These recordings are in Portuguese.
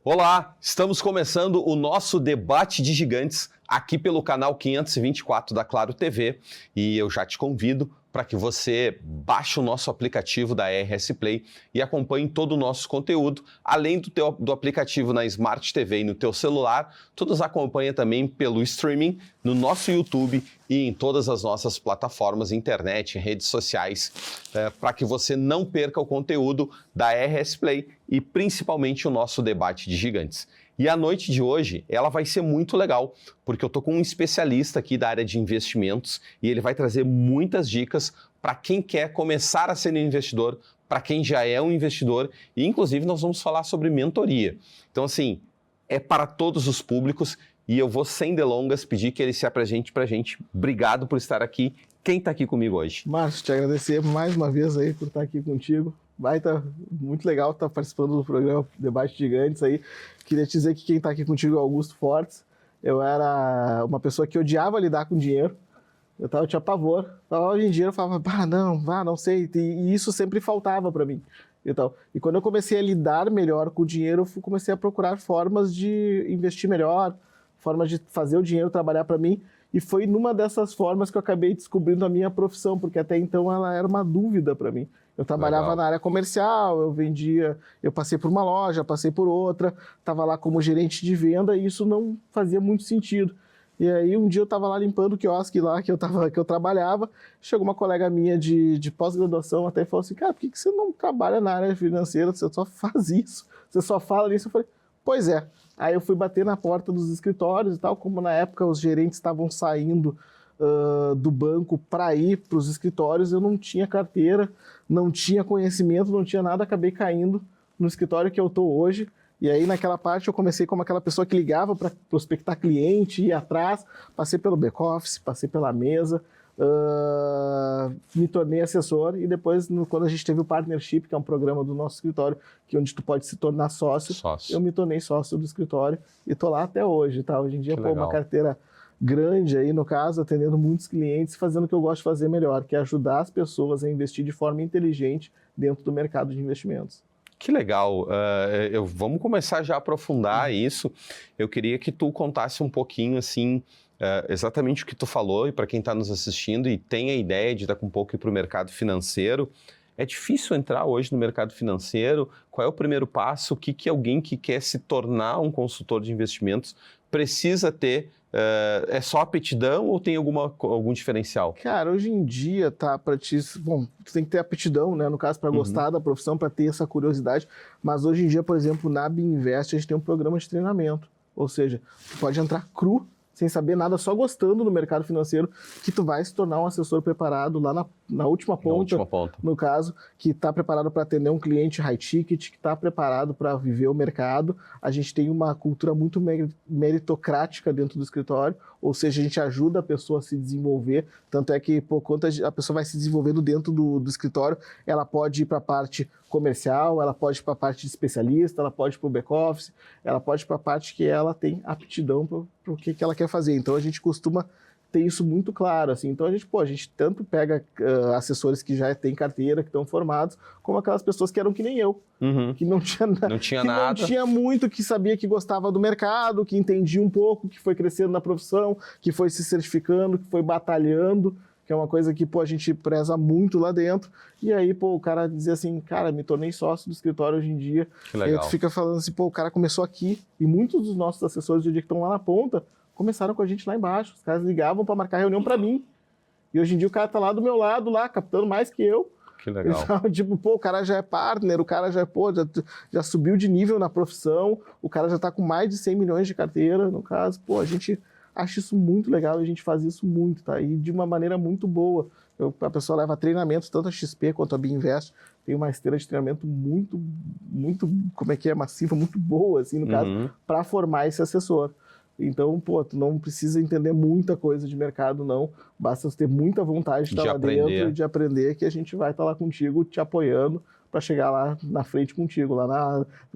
Olá, estamos começando o nosso debate de gigantes aqui pelo canal 524 da Claro TV e eu já te convido para que você baixe o nosso aplicativo da RS Play e acompanhe todo o nosso conteúdo, além do aplicativo na Smart TV e no teu celular, tu nos acompanha também pelo streaming no nosso YouTube e em todas as nossas plataformas, internet, redes sociais, para que você não perca o conteúdo da RS Play e principalmente o nosso debate de gigantes. E a noite de hoje, ela vai ser muito legal, porque eu tô com um especialista aqui da área de investimentos e ele vai trazer muitas dicas para quem quer começar a ser um investidor, para quem já é um investidor e inclusive nós vamos falar sobre mentoria. Então assim, é para todos os públicos e eu vou sem delongas pedir que ele se apresente para a gente. Obrigado por estar aqui. Quem está aqui comigo hoje? Márcio, te agradecer mais uma vez aí por estar aqui contigo. Vai estar muito legal estar participando do programa Debate Gigantes aí. Queria te dizer que quem está aqui contigo é Augusto Fortes. Eu era uma pessoa que odiava lidar com dinheiro. Eu tinha pavor. Falava em dinheiro, eu falava, não sei. E isso sempre faltava para mim. E quando eu comecei a lidar melhor com o dinheiro, eu comecei a procurar formas de investir melhor, formas de fazer o dinheiro trabalhar para mim. E foi numa dessas formas que eu acabei descobrindo a minha profissão, porque até então ela era uma dúvida para mim. Eu trabalhava na área comercial, eu vendia, eu passei por uma loja, passei por outra, estava lá como gerente de venda e isso não fazia muito sentido. E aí um dia eu estava lá limpando o quiosque lá que eu trabalhava, chegou uma colega minha de pós-graduação até e falou assim, cara, por que você não trabalha na área financeira, você só faz isso, você só fala nisso? Eu falei, pois é. Aí eu fui bater na porta dos escritórios e tal, como na época os gerentes estavam saindo do banco para ir para os escritórios, eu não tinha carteira, não tinha conhecimento, não tinha nada, acabei caindo no escritório que eu estou hoje. E aí naquela parte eu comecei como aquela pessoa que ligava para prospectar cliente, ia atrás, passei pelo back-office, passei pela mesa, me tornei assessor e depois, quando a gente teve o Partnership, que é um programa do nosso escritório, que onde tu pode se tornar sócio. Eu me tornei sócio do escritório e estou lá até hoje. Tá? Hoje em dia, uma carteira grande aí, no caso, atendendo muitos clientes, fazendo o que eu gosto de fazer melhor, que é ajudar as pessoas a investir de forma inteligente dentro do mercado de investimentos. Que legal. Vamos começar já a aprofundar isso. Eu queria que tu contasse um pouquinho, assim, exatamente o que tu falou, e para quem está nos assistindo e tem a ideia de daqui um pouco ir para o mercado financeiro, é difícil entrar hoje no mercado financeiro? Qual é o primeiro passo? O que alguém que quer se tornar um consultor de investimentos precisa ter? É só aptidão ou tem algum diferencial? Cara, hoje em dia, tá, para ti, bom, tu tem que ter aptidão, né, no caso, para gostar da profissão, para ter essa curiosidade, mas hoje em dia, por exemplo, na Binvest, a gente tem um programa de treinamento, ou seja, tu pode entrar cru, sem saber nada, só gostando do mercado financeiro, que tu vai se tornar um assessor preparado lá na última ponta, no caso, que está preparado para atender um cliente high ticket, que está preparado para viver o mercado. A gente tem uma cultura muito meritocrática dentro do escritório, ou seja, a gente ajuda a pessoa a se desenvolver, tanto é que, quanto a pessoa vai se desenvolvendo dentro do escritório, ela pode ir para a parte comercial, ela pode ir para a parte de especialista, ela pode ir para o back-office, ela pode ir para a parte que ela tem aptidão para o que ela quer fazer. Então, a gente costuma ter isso muito claro, assim. Então, a gente tanto pega assessores que já têm carteira, que estão formados, como aquelas pessoas que eram que nem eu, que não tinha nada. Não tinha muito, que sabia que gostava do mercado, que entendia um pouco, que foi crescendo na profissão, que foi se certificando, que foi batalhando, que é uma coisa que, a gente preza muito lá dentro. E aí, o cara dizia assim, cara, me tornei sócio do escritório hoje em dia. Que legal. E aí tu fica falando assim, o cara começou aqui, e muitos dos nossos assessores de dia que estão lá na ponta, começaram com a gente lá embaixo. Os caras ligavam para marcar reunião para mim. E hoje em dia o cara tá lá do meu lado, lá, captando mais que eu. Que legal. Então, o cara já é partner, o cara já subiu de nível na profissão, o cara já tá com mais de 100 milhões de carteira, no caso. A gente acha isso muito legal e a gente faz isso muito, tá? E de uma maneira muito boa. A pessoa leva treinamentos, tanto a XP quanto a Binvest, tem uma esteira de treinamento muito, massiva, muito boa, assim, no caso, para formar esse assessor. Então, tu não precisa entender muita coisa de mercado, não. Basta ter muita vontade de estar lá dentro e de aprender, que a gente vai estar lá contigo, te apoiando, para chegar lá na frente contigo,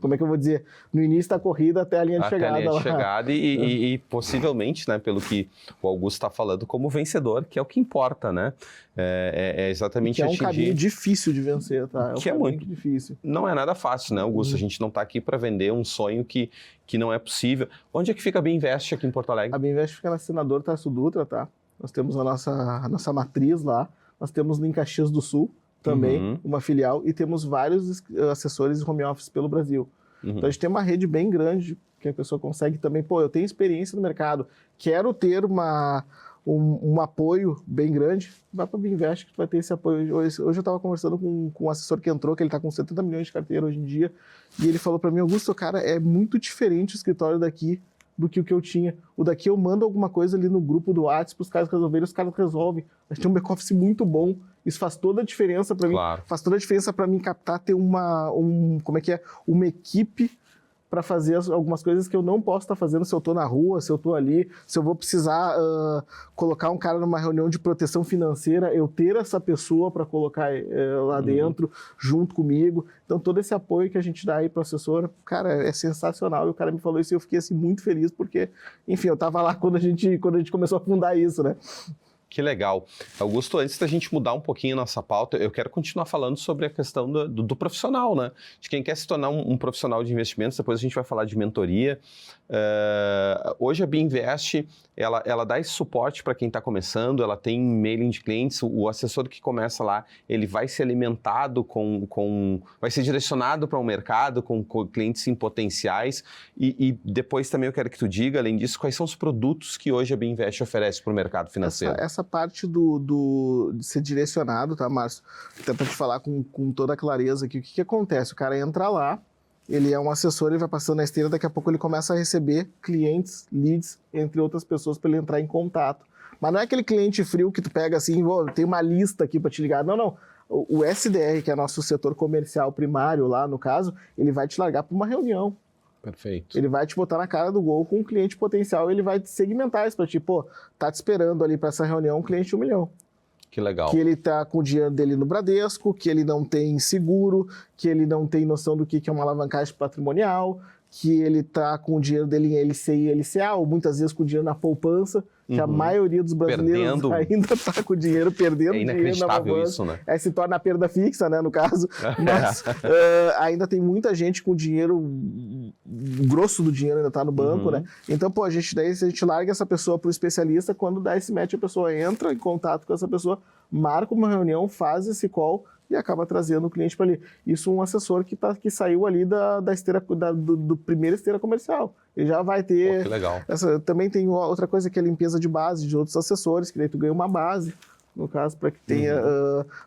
como é que eu vou dizer, no início da corrida até a linha de chegada. Até a linha de chegada e possivelmente, né, pelo que o Augusto está falando, como vencedor, que é o que importa, né? É exatamente atingir... Que é um caminho difícil de vencer, tá? Que é muito difícil. Não é nada fácil, né, Augusto? A gente não está aqui para vender um sonho que não é possível. Onde é que fica a Binvest aqui em Porto Alegre? A Binvest fica na Senador Tasso Dutra, tá? Nós temos a nossa matriz lá, nós temos em Caxias do Sul, também, uma filial, e temos vários assessores home office pelo Brasil. Então a gente tem uma rede bem grande que a pessoa consegue também, eu tenho experiência no mercado, quero ter um apoio bem grande, vai para a Binvest que tu vai ter esse apoio. Hoje eu estava conversando com um assessor que entrou, que ele está com 70 milhões de carteira hoje em dia, e ele falou para mim, Augusto, cara, é muito diferente o escritório daqui do que o que eu tinha. O daqui eu mando alguma coisa ali no grupo do WhatsApp para os caras resolverem, os caras resolvem. A gente tem um back-office muito bom. Isso faz toda a diferença para mim. Claro. Faz toda a diferença para mim captar, ter uma equipe para fazer algumas coisas que eu não posso estar fazendo se eu estou na rua, se eu estou ali, se eu vou precisar colocar um cara numa reunião de proteção financeira, eu ter essa pessoa para colocar lá dentro, junto comigo. Então, todo esse apoio que a gente dá aí para o assessor, cara, é sensacional. E o cara me falou isso e eu fiquei assim, muito feliz, porque, enfim, eu estava lá quando a gente começou a fundar isso, né? Que legal. Augusto, antes da gente mudar um pouquinho a nossa pauta, eu quero continuar falando sobre a questão do profissional, né? De quem quer se tornar um profissional de investimentos, depois a gente vai falar de mentoria. Hoje a Binvest, ela dá esse suporte para quem está começando, ela tem mailing de clientes, o assessor que começa lá, ele vai ser alimentado vai ser direcionado para um mercado com clientes em potenciais e depois também eu quero que tu diga, além disso, quais são os produtos que hoje a Binvest oferece para o mercado financeiro. Essa parte de ser direcionado, tá, Márcio? Até para te falar com toda a clareza aqui, o que acontece? O cara entra lá, ele é um assessor, ele vai passando na esteira, daqui a pouco ele começa a receber clientes, leads, entre outras pessoas, para ele entrar em contato. Mas não é aquele cliente frio que tu pega assim, tem uma lista aqui para te ligar. Não. O SDR, que é nosso setor comercial primário lá, no caso, ele vai te largar para uma reunião. Perfeito. Ele vai te botar na cara do gol com um cliente potencial, ele vai segmentar isso para ti, tá te esperando ali para essa reunião um cliente de 1 milhão. Que legal. Que ele tá com o dinheiro dele no Bradesco, que ele não tem seguro, que ele não tem noção do que é uma alavancagem patrimonial, que ele tá com o dinheiro dele em LCI e LCA, ou muitas vezes com o dinheiro na poupança, que a maioria dos brasileiros ainda tá com o dinheiro perdendo dinheiro na poupança. É inacreditável isso, né? Aí se torna a perda fixa, né, no caso. Mas ainda tem muita gente com dinheiro, o grosso do dinheiro ainda tá no banco, né? Então, a gente larga essa pessoa pro especialista, quando dá esse match, a pessoa entra em contato com essa pessoa, marca uma reunião, faz esse call e acaba trazendo o cliente para ali. Isso um assessor que saiu ali da esteira, do primeira esteira comercial. Ele já vai ter... que legal. Também tem outra coisa que é a limpeza de base de outros assessores, que daí tu ganha uma base, no caso, para que tenha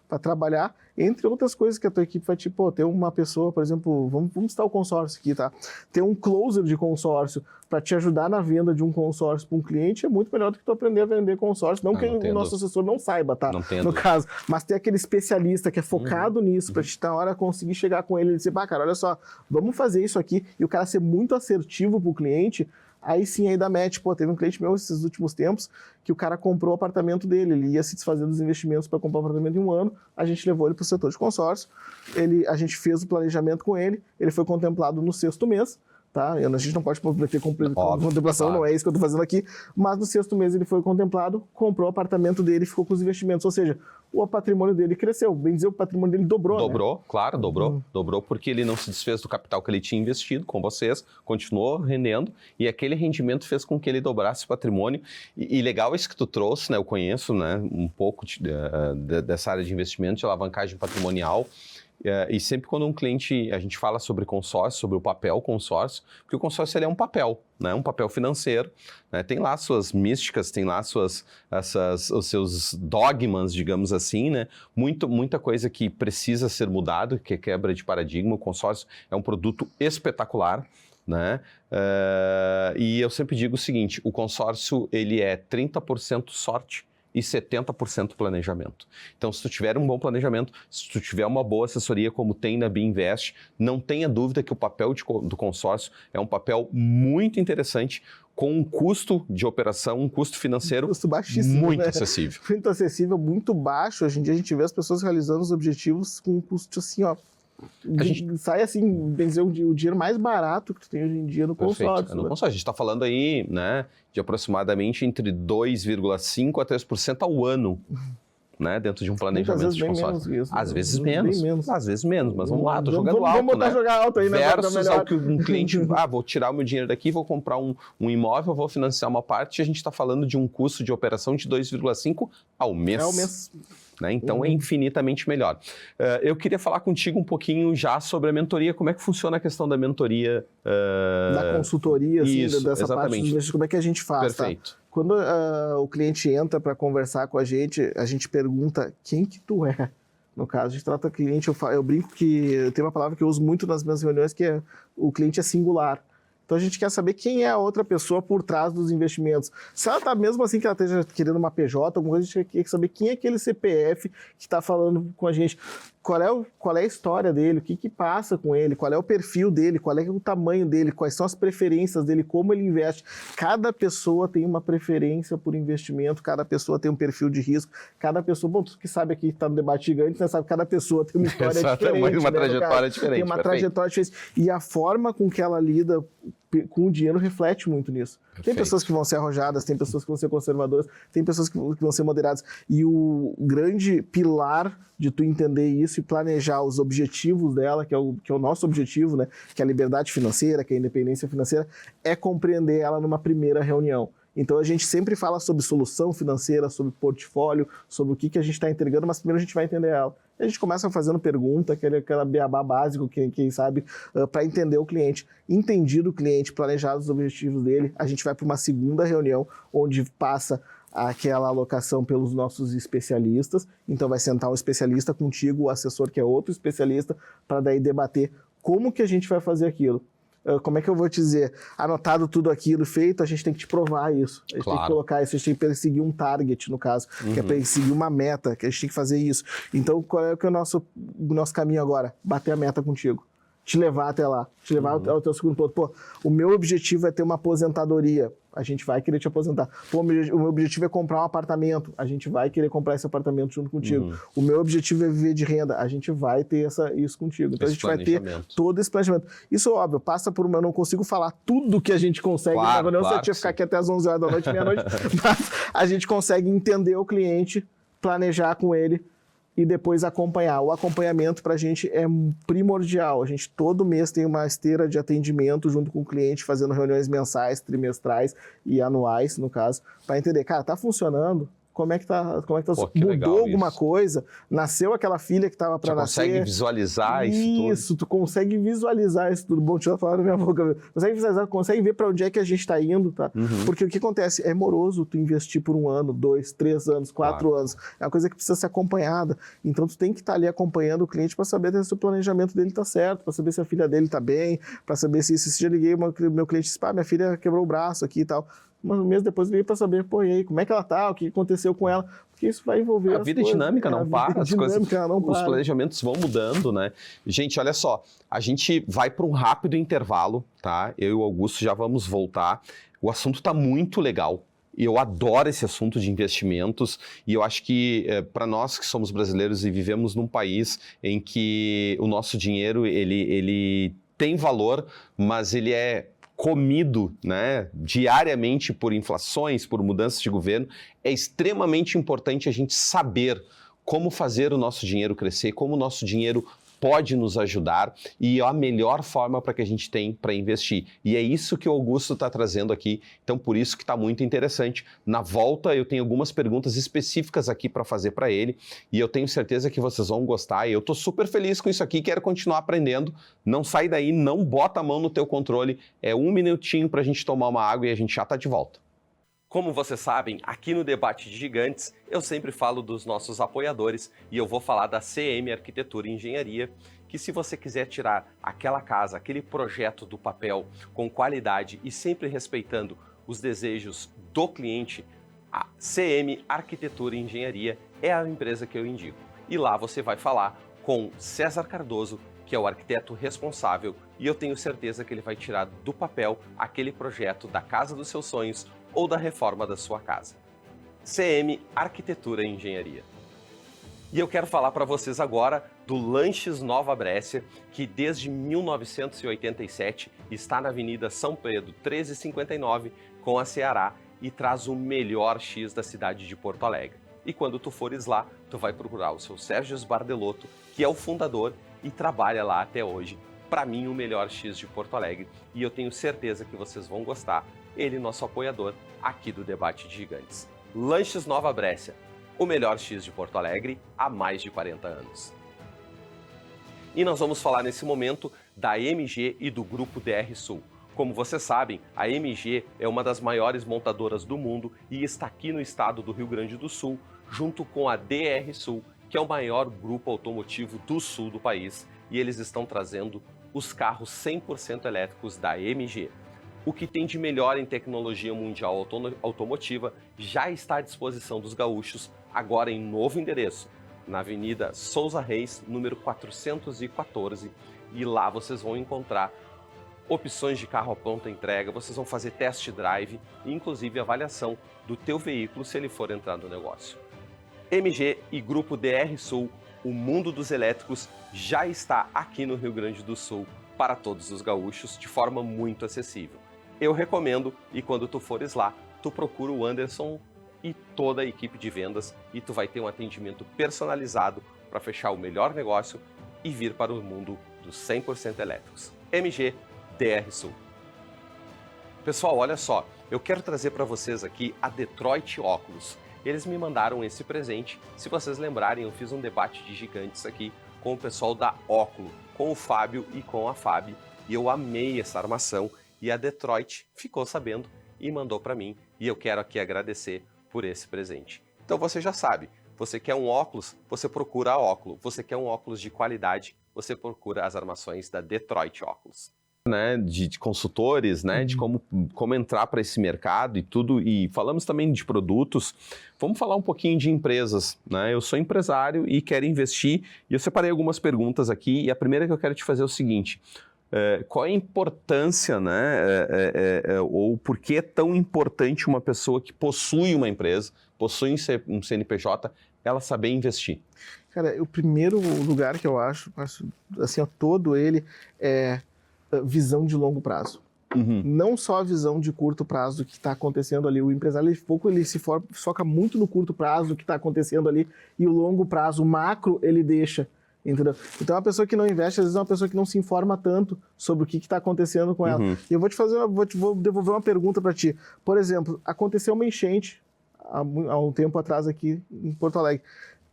para trabalhar, entre outras coisas que a tua equipe vai, ter uma pessoa, por exemplo, vamos citar o consórcio aqui, tá? Ter um closer de consórcio para te ajudar na venda de um consórcio para um cliente é muito melhor do que tu aprender a vender consórcio. Não que o nosso assessor não saiba, tá? No caso, mas ter aquele especialista que é focado nisso, para te, na hora, conseguir chegar com ele e dizer, cara, olha só, vamos fazer isso aqui, e o cara ser muito assertivo pro cliente. Aí sim, aí dá match. Teve um cliente meu esses últimos tempos que o cara comprou o apartamento dele, ele ia se desfazer dos investimentos para comprar o apartamento em 1 ano, a gente levou ele para o setor de consórcio, a gente fez o planejamento com ele foi contemplado no 6º mês, tá? A gente não pode prometer contemplação, claro. Não é isso que eu estou fazendo aqui, mas no 6º mês ele foi contemplado, comprou o apartamento dele e ficou com os investimentos, ou seja, o patrimônio dele cresceu, bem dizer, o patrimônio dele dobrou. Dobrou, né? Claro, dobrou porque ele não se desfez do capital que ele tinha investido com vocês, continuou rendendo e aquele rendimento fez com que ele dobrasse o patrimônio e legal isso que tu trouxe, né? Eu conheço, né, um pouco dessa área de investimento, de alavancagem patrimonial. E sempre quando um cliente, a gente fala sobre consórcio, sobre o papel consórcio, porque o consórcio ele é um papel, né? Um papel financeiro, né? Tem lá suas místicas, tem lá os seus dogmas, digamos assim, né? Muita coisa que precisa ser mudado, que é quebra de paradigma. O consórcio é um produto espetacular, né? E eu sempre digo o seguinte, o consórcio ele é 30% sorte e 70% planejamento. Então, se tu tiver um bom planejamento, se tu tiver uma boa assessoria como tem na Binvest, não tenha dúvida que o papel do consórcio é um papel muito interessante, com um custo de operação, um custo financeiro baixíssimo, muito acessível. Muito acessível, muito baixo. Hoje em dia a gente vê as pessoas realizando os objetivos com um custo assim, sai assim, bem dizer, o dinheiro mais barato que tu tem hoje em dia no consórcio. No consórcio. A gente está falando aí, né, de aproximadamente entre 2,5% a 3% ao ano. Né, dentro de um planejamento de consórcio. Às vezes menos. Às vezes menos, mas vamos lá, tô jogando alto, vamos botar jogar alto aí, né? Versus ao que um cliente, vou tirar o meu dinheiro daqui, vou comprar um imóvel, vou financiar uma parte, e a gente está falando de um custo de operação de 2,5 ao mês. Ao mês. Né? Então é infinitamente melhor. Eu queria falar contigo um pouquinho já sobre a mentoria, como é que funciona a questão da mentoria. Da consultoria, assim, isso, dessa exatamente. parte, como é que a gente faz, Perfeito. Tá? Quando o cliente entra para conversar com a gente pergunta quem que tu é. No caso, a gente trata o cliente, eu brinco que tem uma palavra que eu uso muito nas minhas reuniões, que é o cliente é singular. Então a gente quer saber quem é a outra pessoa por trás dos investimentos. Se ela está mesmo assim que ela esteja querendo uma PJ, alguma coisa, a gente quer saber quem é aquele CPF que está falando com a gente. Qual é a história dele, o que passa com ele, qual é o perfil dele, qual é o tamanho dele, quais são as preferências dele, como ele investe. Cada pessoa tem uma preferência por investimento, cada pessoa tem um perfil de risco, cada pessoa, bom, tu que sabe aqui, está no debate gigante, você sabe que cada pessoa tem uma história diferente. Uma trajetória diferente. Tem uma trajetória diferente. E a forma com que ela lida com o dinheiro reflete muito nisso. Perfeito. Tem pessoas que vão ser arrojadas, tem pessoas que vão ser conservadoras, tem pessoas que vão ser moderadas. E o grande pilar de tu entender isso e planejar os objetivos dela, que é o nosso objetivo, né? Que é a liberdade financeira, que é a independência financeira, é compreender ela numa primeira reunião. Então a gente sempre fala sobre solução financeira, sobre portfólio, sobre o que a gente está entregando, mas primeiro a gente vai entender ela. A gente começa fazendo pergunta, aquela beabá básico, quem sabe, para entender o cliente. Entendido o cliente, planejados os objetivos dele, a gente vai para uma segunda reunião, onde passa aquela alocação pelos nossos especialistas. Então vai sentar um especialista contigo, o assessor que é outro especialista, para daí debater como que a gente vai fazer aquilo. Como é que eu vou te dizer? Anotado tudo aquilo feito, a gente tem que te provar isso. A gente tem que colocar isso, a gente tem que perseguir um target, no caso, que é perseguir uma meta, que a gente tem que fazer isso. Então, qual é o nosso caminho agora? Bater a meta contigo. Te levar até lá, te levar ao teu segundo ponto. Pô, o meu objetivo é ter uma aposentadoria. A gente vai querer te aposentar. Pô, o meu objetivo é comprar um apartamento. A gente vai querer comprar esse apartamento junto contigo. O meu objetivo é viver de renda. A gente vai ter isso contigo. Então a gente vai ter todo esse planejamento. Isso, óbvio, passa por uma... Eu não consigo falar tudo que a gente consegue. Não você tinha que ficar aqui até as 11 horas da noite, meia-noite. Mas a gente consegue entender o cliente, planejar com ele e depois acompanhar. O acompanhamento para a gente é primordial. A gente todo mês tem uma esteira de atendimento junto com o cliente, fazendo reuniões mensais, trimestrais e anuais, no caso, para entender, cara, tá funcionando? Como é que tá? Pô, mudou alguma isso. Coisa? Nasceu aquela filha que estava para nascer? Consegue visualizar isso tudo? Isso, tu consegue visualizar isso tudo. Bom, deixa eu falar na minha boca. Consegue visualizar, consegue ver para onde é que a gente está indo, tá? Porque o que acontece? É moroso tu investir por 1 ano, 2, 3 anos, 4 anos. É uma coisa que precisa ser acompanhada. Então tu tem que estar ali acompanhando o cliente para saber se o planejamento dele está certo, para saber se a filha dele está bem, para saber se já liguei, meu cliente disse, minha filha quebrou o braço aqui e tal. Mas um mês depois veio para saber, pô, e aí, como é que ela tá, o que aconteceu com ela, porque isso vai envolver a vida dinâmica não para, os planejamentos vão mudando, né? Gente, olha só, a gente vai para um rápido intervalo, tá? Eu e o Augusto já vamos voltar. O assunto tá muito legal. E eu adoro esse assunto de investimentos e eu acho que para nós que somos brasileiros e vivemos num país em que o nosso dinheiro ele tem valor, mas ele é comido, né, diariamente por inflações, por mudanças de governo, é extremamente importante a gente saber como fazer o nosso dinheiro crescer, como o nosso dinheiro pode nos ajudar e a melhor forma para que a gente tem para investir. E é isso que o Augusto está trazendo aqui, então por isso que está muito interessante. Na volta eu tenho algumas perguntas específicas aqui para fazer para ele e eu tenho certeza que vocês vão gostar e eu estou super feliz com isso aqui, quero continuar aprendendo. Não sai daí, não bota a mão no teu controle, é 1 minutinho para a gente tomar uma água e a gente já está de volta. Como vocês sabem, aqui no Debate de Gigantes, eu sempre falo dos nossos apoiadores e eu vou falar da CM Arquitetura e Engenharia, que se você quiser tirar aquela casa, aquele projeto do papel com qualidade e sempre respeitando os desejos do cliente, a CM Arquitetura e Engenharia é a empresa que eu indico. E lá você vai falar com César Cardoso, que é o arquiteto responsável, e eu tenho certeza que ele vai tirar do papel aquele projeto da casa dos seus sonhos ou da reforma da sua casa. CM Arquitetura e Engenharia. E eu quero falar para vocês agora do Lanches Nova Brécia, que desde 1987 está na Avenida São Pedro, 1359, com a Ceará, e traz o melhor X da cidade de Porto Alegre. E quando tu fores lá, tu vai procurar o seu Sérgio Sbardelotto, que é o fundador e trabalha lá até hoje. Para mim, o melhor X de Porto Alegre, e eu tenho certeza que vocês vão gostar. Ele, nosso apoiador aqui do Debate de Gigantes. Lanches Nova Brécia, o melhor X de Porto Alegre há mais de 40 anos. E nós vamos falar nesse momento da MG e do Grupo DR Sul. Como vocês sabem, a MG é uma das maiores montadoras do mundo e está aqui no estado do Rio Grande do Sul, junto com a DR Sul, que é o maior grupo automotivo do sul do país, e eles estão trazendo os carros 100% elétricos da MG. O que tem de melhor em tecnologia mundial automotiva já está à disposição dos gaúchos, agora em novo endereço, na Avenida Souza Reis, número 414, e lá vocês vão encontrar opções de carro à pronta entrega, vocês vão fazer test drive e inclusive avaliação do teu veículo se ele for entrar no negócio. MG e Grupo DR Sul, o mundo dos elétricos já está aqui no Rio Grande do Sul para todos os gaúchos de forma muito acessível. Eu recomendo, e quando tu fores lá, tu procura o Anderson e toda a equipe de vendas e tu vai ter um atendimento personalizado para fechar o melhor negócio e vir para o mundo dos 100% elétricos. MG DR Sul. Pessoal, olha só, eu quero trazer para vocês aqui a Detroit Óculos. Eles me mandaram esse presente. Se vocês lembrarem, eu fiz um debate de gigantes aqui com o pessoal da Óculo, com o Fábio e com a Fábio, e eu amei essa armação, e a Detroit ficou sabendo e mandou para mim, e eu quero aqui agradecer por esse presente. Então você já sabe, você quer um óculos, você procura a Óculo. Você quer um óculos de qualidade, você procura as armações da Detroit Óculos. Né, de consultores, né, de como entrar para esse mercado e tudo, e falamos também de produtos. Vamos falar um pouquinho de empresas, né? Eu sou empresário e quero investir, e eu separei algumas perguntas aqui, e a primeira que eu quero te fazer é o seguinte: qual é a importância, né, ou por que é tão importante uma pessoa que possui uma empresa, possui um CNPJ, ela saber investir? Cara, o primeiro lugar que eu acho assim, todo ele é visão de longo prazo. Não só a visão de curto prazo do que está acontecendo ali. O empresário, ele se foca muito no curto prazo do que está acontecendo ali, e o longo prazo, o macro, ele deixa. Entendeu? Então, a pessoa que não investe, às vezes, é uma pessoa que não se informa tanto sobre o que está acontecendo com ela. E eu vou devolver uma pergunta para ti. Por exemplo, aconteceu uma enchente há um tempo atrás aqui em Porto Alegre.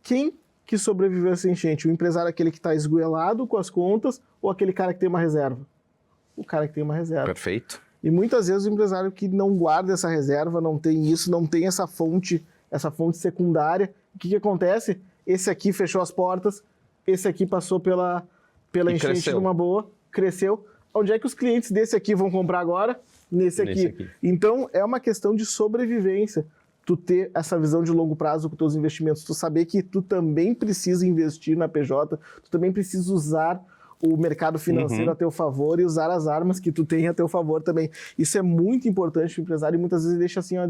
Quem que sobreviveu a essa enchente? O empresário é aquele que está esgoelado com as contas, ou aquele cara que tem uma reserva? O cara que tem uma reserva. Perfeito. E muitas vezes o empresário que não guarda essa reserva, não tem isso, não tem essa fonte secundária, o que acontece? Esse aqui fechou as portas, esse aqui passou pela enchente numa boa, cresceu. Onde é que os clientes desse aqui vão comprar agora? Nesse aqui. Então, é uma questão de sobrevivência. Tu ter essa visão de longo prazo com teus investimentos, tu saber que tu também precisa investir na PJ, tu também precisa usar o mercado financeiro a teu favor e usar as armas que tu tem a teu favor também. Isso é muito importante pro empresário, e muitas vezes deixa assim, ó,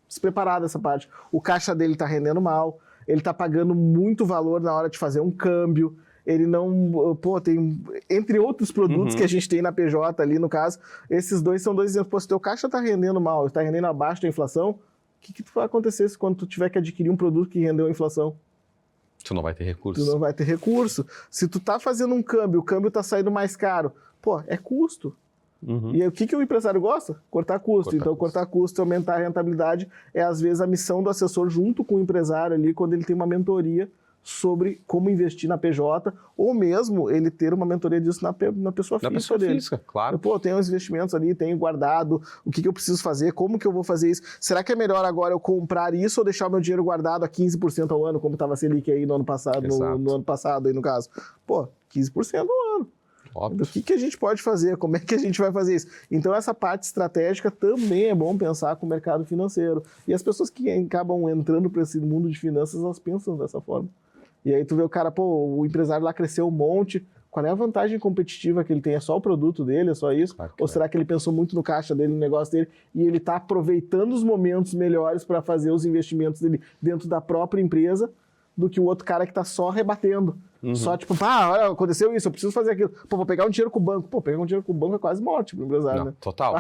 despreparado essa parte. O caixa dele tá rendendo mal, ele tá pagando muito valor na hora de fazer um câmbio, ele não... tem... Entre outros produtos que a gente tem na PJ ali, no caso, esses dois são dois exemplos. Se teu caixa tá rendendo mal, tá rendendo abaixo da inflação, o que vai acontecer quando tu tiver que adquirir um produto que rendeu a inflação? Tu não vai ter recurso. Tu não vai ter recurso. Se tu tá fazendo um câmbio, o câmbio tá saindo mais caro, é custo. E aí, o que o empresário gosta? Cortar custo. Cortar custo e aumentar a rentabilidade é, às vezes, a missão do assessor junto com o empresário ali, quando ele tem uma mentoria sobre como investir na PJ, ou mesmo ele ter uma mentoria disso na pessoa física. Na pessoa física, claro. Pô, tenho os investimentos ali, tenho guardado, o que eu preciso fazer, como que eu vou fazer isso? Será que é melhor agora eu comprar isso ou deixar o meu dinheiro guardado a 15% ao ano, como estava a Selic aí no ano passado, no ano passado aí no caso? 15% ao ano. Óbvio. O que a gente pode fazer? Como é que a gente vai fazer isso? Então, essa parte estratégica também é bom pensar com o mercado financeiro. E as pessoas que acabam entrando para esse mundo de finanças, elas pensam dessa forma. E aí tu vê o cara, o empresário lá cresceu um monte, qual é a vantagem competitiva que ele tem? É só o produto dele, é só isso? Claro. Ou será que ele pensou muito no caixa dele, no negócio dele, e ele está aproveitando os momentos melhores para fazer os investimentos dele dentro da própria empresa, do que o outro cara que tá só rebatendo. Só tipo, olha, aconteceu isso, eu preciso fazer aquilo. Pô, vou pegar um dinheiro com o banco. Pô, pegar um dinheiro com o banco é quase morte pro empresário, né? Total.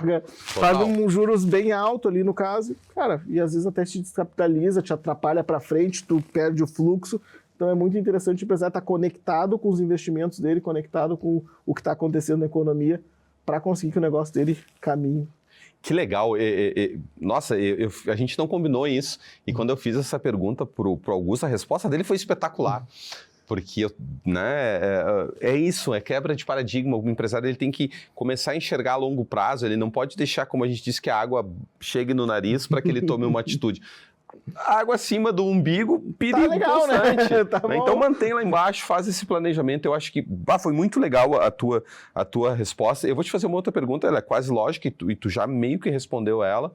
Paga um juros bem alto ali no caso, cara, e às vezes até te descapitaliza, te atrapalha para frente, tu perde o fluxo. Então é muito interessante o empresário estar conectado com os investimentos dele, conectado com o que está acontecendo na economia, para conseguir que o negócio dele caminhe. Que legal. Nossa, a gente não combinou isso. E quando eu fiz essa pergunta pro Augusto, a resposta dele foi espetacular. Porque é isso, é quebra de paradigma. O empresário ele tem que começar a enxergar a longo prazo, ele não pode deixar, como a gente disse, que a água chegue no nariz para que ele tome uma atitude. A água acima do umbigo, perigo tá legal, constante. Né? Tá bom. Então mantém lá embaixo, faz esse planejamento. Eu acho que foi muito legal a tua resposta. Eu vou te fazer uma outra pergunta, ela é quase lógica e tu já meio que respondeu ela.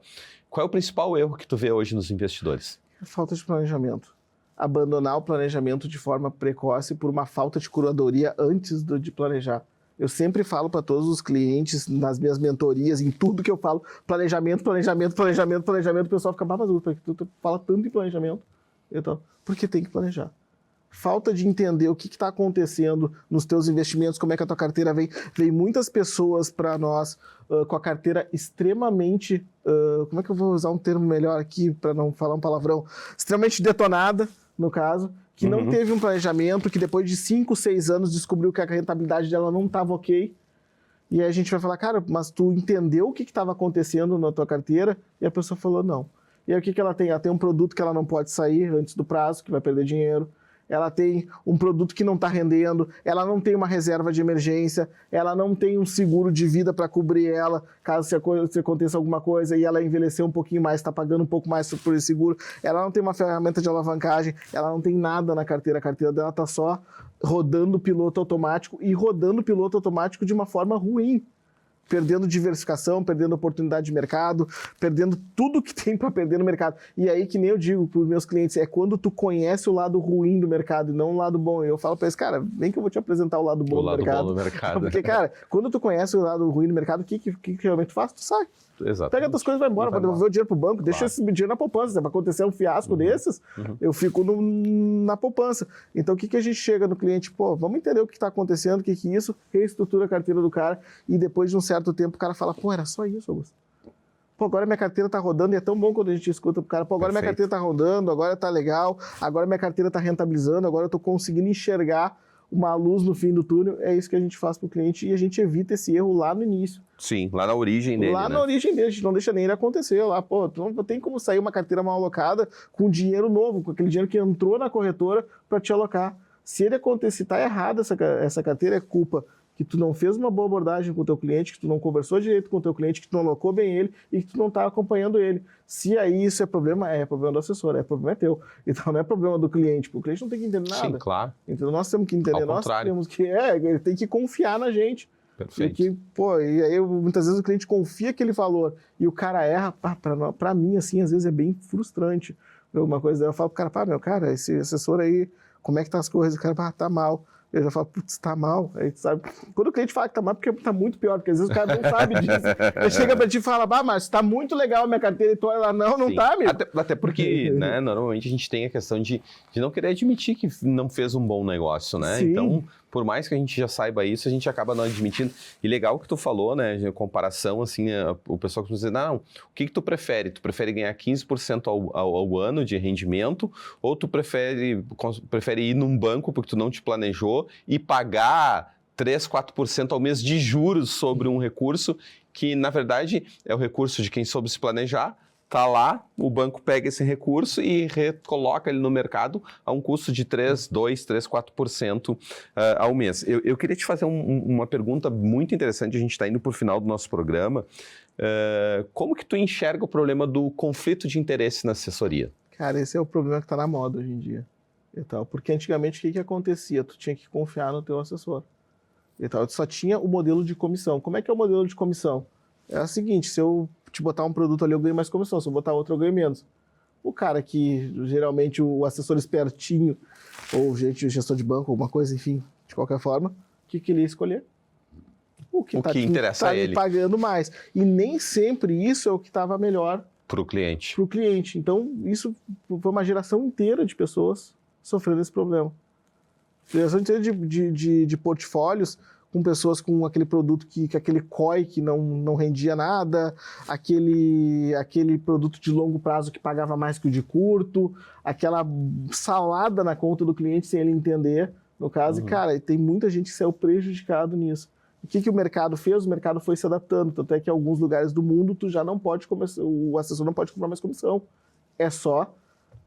Qual é o principal erro que tu vê hoje nos investidores? Falta de planejamento. Abandonar o planejamento de forma precoce por uma falta de curadoria antes de planejar. Eu sempre falo para todos os clientes, nas minhas mentorias, em tudo que eu falo, planejamento, o pessoal fica, mas tu fala tanto em planejamento. Então, porque tem que planejar. Falta de entender o que está acontecendo nos teus investimentos, como é que a tua carteira vem. Vem muitas pessoas para nós com a carteira extremamente, como é que eu vou usar um termo melhor aqui para não falar um palavrão, extremamente detonada, no caso, que não teve um planejamento, que depois de 5, 6 anos descobriu que a rentabilidade dela não estava ok. E aí a gente vai falar, cara, mas tu entendeu o que estava acontecendo na tua carteira? E a pessoa falou, não. E aí o que ela tem? Ela tem um produto que ela não pode sair antes do prazo, que vai perder dinheiro. Ela tem um produto que não está rendendo, ela não tem uma reserva de emergência, ela não tem um seguro de vida para cobrir ela, caso se aconteça alguma coisa e ela envelhecer um pouquinho mais, está pagando um pouco mais por esse seguro, ela não tem uma ferramenta de alavancagem, ela não tem nada na carteira, a carteira dela está só rodando piloto automático e rodando piloto automático de uma forma ruim. Perdendo diversificação, perdendo oportunidade de mercado, perdendo tudo que tem para perder no mercado. E aí, que nem eu digo para os meus clientes, é quando tu conhece o lado ruim do mercado e não o lado bom. Eu falo para eles, cara, vem que eu vou te apresentar o lado bom do mercado. Bom do mercado. Porque, cara, quando tu conhece o lado ruim do mercado, o que realmente tu faz? Tu sai. Exato. Pega tuas coisas e vai embora, vai devolver o dinheiro pro banco, deixa esse dinheiro na poupança. Se vai acontecer um fiasco desses, eu fico na poupança. Então, o que a gente chega no cliente? Pô, vamos entender o que está acontecendo, o que é isso, reestrutura a carteira do cara e depois de um certo tempo o cara fala, pô, era só isso, Augusto. Pô, agora minha carteira tá rodando e é tão bom quando a gente escuta pro cara, pô, agora minha carteira tá rodando, agora tá legal, agora minha carteira tá rentabilizando, agora eu tô conseguindo enxergar uma luz no fim do túnel. É isso que a gente faz pro cliente e a gente evita esse erro lá no início. Sim, lá na origem dele, Lá na origem dele, a gente não deixa nem ele acontecer. Lá, pô, tu não tem como sair uma carteira mal alocada com dinheiro novo, com aquele dinheiro que entrou na corretora para te alocar. Se ele acontecer, tá errada essa carteira, é culpa que tu não fez uma boa abordagem com o teu cliente, que tu não conversou direito com o teu cliente, que tu não alocou bem ele e que tu não está acompanhando ele. Se aí isso é problema do assessor, problema é teu. Então não é problema do cliente, porque o cliente não tem que entender nada. Sim, claro. Então nós temos que entender, nós temos que, ele tem que confiar na gente. Perfeito. Porque, pô, e aí muitas vezes o cliente confia aquele valor e o cara erra, pra mim, assim, às vezes é bem frustrante. Uma coisa, eu falo pro cara, meu cara, esse assessor aí, como é que tá as coisas? O cara, tá mal. Eu já falo, putz, tá mal. Aí, sabe? Quando o cliente fala que tá mal, porque tá muito pior, porque às vezes o cara não sabe disso. Ele chega pra ti e fala, mas tá muito legal a minha carteira, e tu olha lá, não tá, amigo. Até porque, né, normalmente a gente tem a questão de não querer admitir que não fez um bom negócio, né? Sim. Então, por mais que a gente já saiba isso, a gente acaba não admitindo. E legal que tu falou, né, de comparação, assim, o pessoal costuma dizer, não, o que tu prefere? Tu prefere ganhar 15% ao ano de rendimento ou tu prefere ir num banco porque tu não te planejou e pagar 3, 4% ao mês de juros sobre um recurso que, na verdade, é o recurso de quem soube se planejar, tá lá, o banco pega esse recurso e recoloca ele no mercado a um custo de 4% ao mês. Eu queria te fazer uma pergunta muito interessante, a gente está indo para o final do nosso programa. Como que tu enxerga o problema do conflito de interesse na assessoria? Cara, esse é o problema que está na moda hoje em dia. E tal, porque antigamente o que acontecia? Tu tinha que confiar no teu assessor. E tal, tu só tinha o modelo de comissão. Como é que é o modelo de comissão? É o seguinte, se eu te botar um produto ali, eu ganho mais comissão. Se eu botar outro, eu ganho menos. O cara que, geralmente, o assessor espertinho, ou gestor de banco, alguma coisa, enfim, de qualquer forma, o que ele ia escolher? O que interessa a ele. Pagando mais. E nem sempre isso é o que estava melhor para o cliente. Então, isso foi uma geração inteira de pessoas sofrendo esse problema. Criação de portfólios com pessoas com aquele produto que aquele COI que não rendia nada, aquele produto de longo prazo que pagava mais que o de curto, aquela salada na conta do cliente sem ele entender, no caso. E, cara, tem muita gente que saiu prejudicado nisso. O que o mercado fez? O mercado foi se adaptando. Tanto é que em alguns lugares do mundo tu já não pode começar, o assessor não pode comprar mais comissão. É só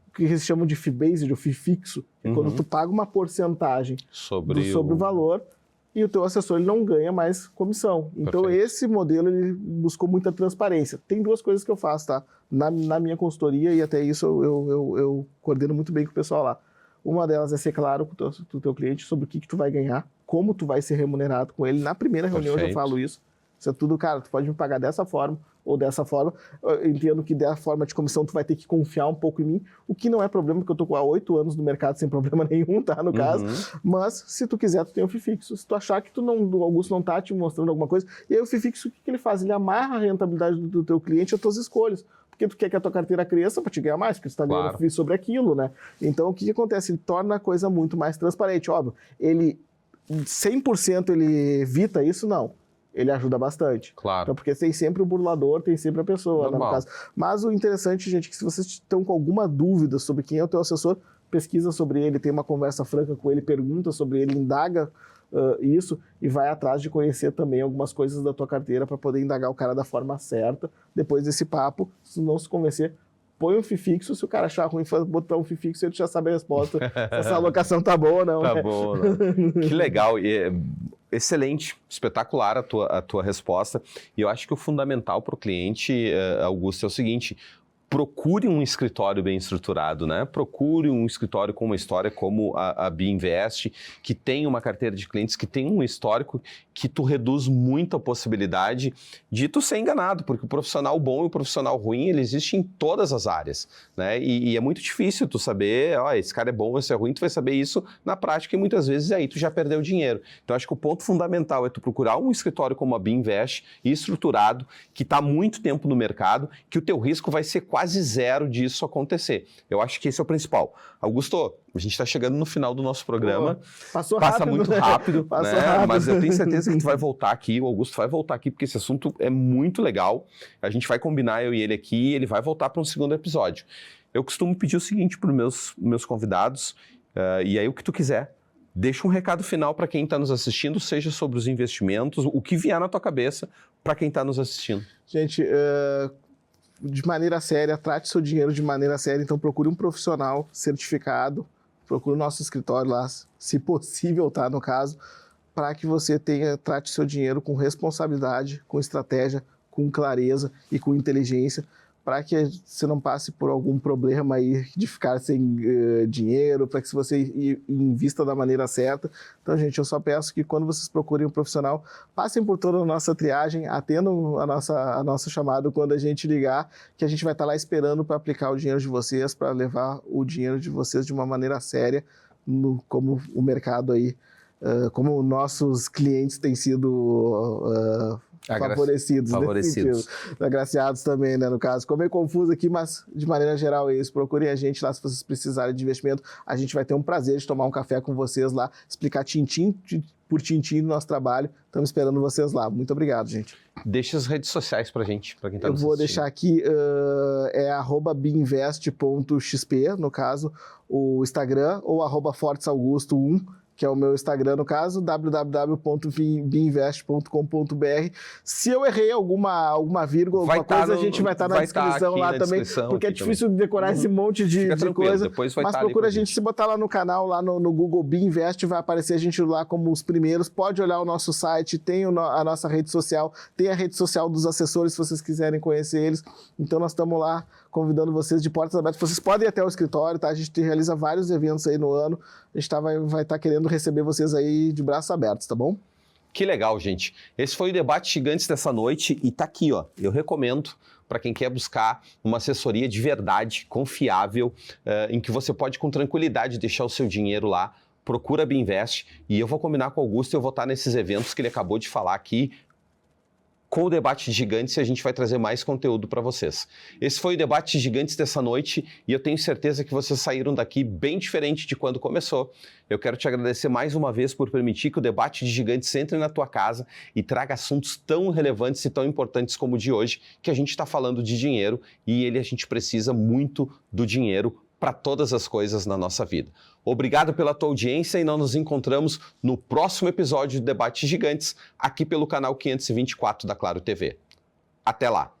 o que eles chamam de fee-based, ou fee fixo. É quando tu paga uma porcentagem sobre o valor e o teu assessor ele não ganha mais comissão. Então, esse modelo ele buscou muita transparência. Tem duas coisas que eu faço, tá? Na minha consultoria, e até isso eu coordeno muito bem com o pessoal lá. Uma delas é ser claro com o teu cliente sobre o que tu vai ganhar, como tu vai ser remunerado com ele. Na primeira reunião eu já falo isso. Isso é tudo, cara, tu pode me pagar dessa forma ou dessa forma. Eu entendo que da forma de comissão tu vai ter que confiar um pouco em mim, o que não é problema, porque eu tô há 8 anos no mercado sem problema nenhum, tá, no caso. Mas, se tu quiser, tu tem o FII fixo. Se tu achar que o Augusto não tá te mostrando alguma coisa, e aí o FII fixo, o que ele faz? Ele amarra a rentabilidade do teu cliente às tuas escolhas. Porque tu quer que a tua carteira cresça para te ganhar mais, porque tu está ganhando FII sobre aquilo, né? Então, o que acontece? Ele torna a coisa muito mais transparente. Óbvio, ele 100% ele evita isso? Não. Ele ajuda bastante. Claro. Então, porque tem sempre o burlador, tem sempre a pessoa, né, no caso. Mas o interessante, gente, é que se vocês estão com alguma dúvida sobre quem é o teu assessor, pesquisa sobre ele, tem uma conversa franca com ele, pergunta sobre ele, indaga isso e vai atrás de conhecer também algumas coisas da tua carteira para poder indagar o cara da forma certa. Depois desse papo, se não se convencer, põe um FII fixo. Se o cara achar ruim botar um FII fixo, ele já sabe a resposta. Se essa alocação tá boa ou não. Tá boa, não. Que legal. Excelente, espetacular a tua resposta. E eu acho que o fundamental para o cliente, Augusto, é o seguinte: procure um escritório bem estruturado, né? Procure um escritório com uma história como a BIinvest, que tem uma carteira de clientes, que tem um histórico que tu reduz muito a possibilidade de tu ser enganado, porque o profissional bom e o profissional ruim, ele existe em todas as áreas, né? E é muito difícil tu saber, esse cara é bom, esse é ruim, tu vai saber isso na prática e muitas vezes aí tu já perdeu dinheiro. Então acho que o ponto fundamental é tu procurar um escritório como a BIinvest, estruturado, que está há muito tempo no mercado, que o teu risco vai ser quase zero disso acontecer. Eu acho que esse é o principal. Augusto, a gente está chegando no final do nosso programa. Passa muito rápido, né? Rápido. Mas eu tenho certeza que tu vai voltar aqui, o Augusto vai voltar aqui, porque esse assunto é muito legal. A gente vai combinar, eu e ele aqui, e ele vai voltar para um segundo episódio. Eu costumo pedir o seguinte para os meus convidados, e aí o que tu quiser, deixa um recado final para quem está nos assistindo, seja sobre os investimentos, o que vier na tua cabeça para quem está nos assistindo. Gente, de maneira séria, trate seu dinheiro de maneira séria, então procure um profissional certificado, procure o nosso escritório lá, se possível, tá, no caso, para que você trate seu dinheiro com responsabilidade, com estratégia, com clareza e com inteligência, para que você não passe por algum problema aí de ficar sem dinheiro, para que você invista da maneira certa. Então, gente, eu só peço que quando vocês procurem um profissional, passem por toda a nossa triagem, atendam a nossa chamada quando a gente ligar, que a gente vai estar lá esperando para aplicar o dinheiro de vocês, para levar o dinheiro de vocês de uma maneira séria, como o mercado aí, como nossos clientes têm sido favorecidos. Agraciados também, né, no caso. Ficou meio confuso aqui, mas de maneira geral é isso. Procurem a gente lá se vocês precisarem de investimento. A gente vai ter um prazer de tomar um café com vocês lá, explicar tintim por tintim do nosso trabalho. Estamos esperando vocês lá. Muito obrigado, gente. Deixa as redes sociais pra gente, pra quem tá nos assistindo. Eu vou deixar aqui, é @biinvest.xp, no caso, o Instagram, ou @fortesaugusto1, que é o meu Instagram, no caso, www.biinvest.com.br. Se eu errei alguma vírgula, alguma coisa, a gente vai estar na descrição lá também, porque é difícil decorar esse monte de coisa. Mas procura a gente, se botar lá no canal, lá no Google BIinvest, vai aparecer a gente lá como os primeiros. Pode olhar o nosso site, tem a nossa rede social, tem a rede social dos assessores, se vocês quiserem conhecer eles. Então nós estamos lá convidando vocês de portas abertas. Vocês podem ir até o escritório, tá? A gente realiza vários eventos aí no ano. A gente vai estar querendo receber vocês aí de braços abertos, tá bom? Que legal, gente. Esse foi o Debate Gigantes dessa noite e tá aqui, ó. Eu recomendo para quem quer buscar uma assessoria de verdade, confiável, em que você pode com tranquilidade deixar o seu dinheiro lá. Procura a BIinvest e eu vou combinar com o Augusto e eu vou estar nesses eventos que ele acabou de falar aqui, com o Debate de Gigantes e a gente vai trazer mais conteúdo para vocês. Esse foi o Debate de Gigantes dessa noite e eu tenho certeza que vocês saíram daqui bem diferente de quando começou. Eu quero te agradecer mais uma vez por permitir que o Debate de Gigantes entre na tua casa e traga assuntos tão relevantes e tão importantes como o de hoje, que a gente está falando de dinheiro e a gente precisa muito do dinheiro para todas as coisas na nossa vida. Obrigado pela tua audiência e nós nos encontramos no próximo episódio do Debate Gigantes, aqui pelo canal 524 da Claro TV. Até lá!